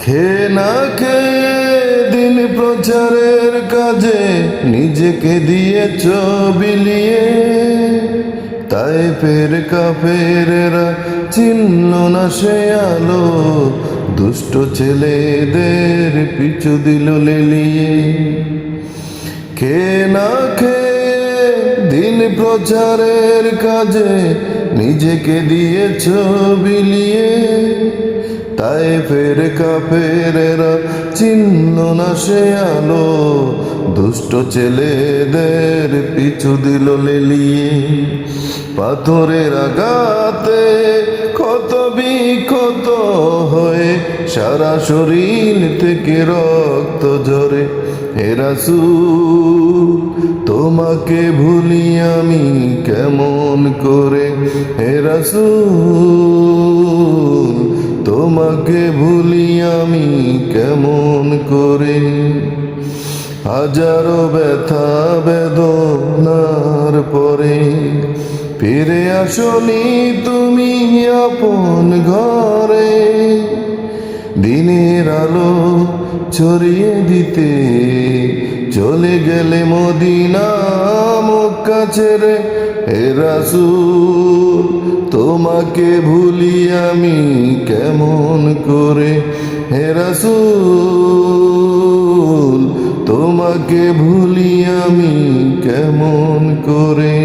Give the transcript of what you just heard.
খেয়ে না খেয়ে দিন প্রচারের কাজে নিজেকে দিয়েছ বিলিয়ে, তাই ফের কাফেরেরা চিনল না সে আলো, দুষ্ট ছেলেদের পিছু দিল লেলিয়ে। খেয়ে না খেয়ে দিন প্রচারের কাজে নিজেকে দিয়েছ বিলিয়ে, তাই ফের কাফেরেরা চিনল না সে আলো, দুষ্ট ছেলেদের পিছু দিল লেলিয়ে। পাথরের আঘাতে ক্ষত বিক্ষত হয়ে সারা শরীর থেকে রক্ত ঝরে। হে রাসূল তোমাকে ভুলি আমি কেমন করে, হে রাসূল তোমাকে ভুলি আমি কেমন করে। হাজারো ব্যথা বেদনার পরে ফিরে আসনি তুমি আপন ঘরে, দিনের আলো ছড়িয়ে দিতে চলে গেলে মদিনা মক্কা ছেড়ে। হে রাসূল তোমাকে ভুলি আমি কেমন করে, হে রাসূল তোমাকে ভুলি আমি কেমন করে।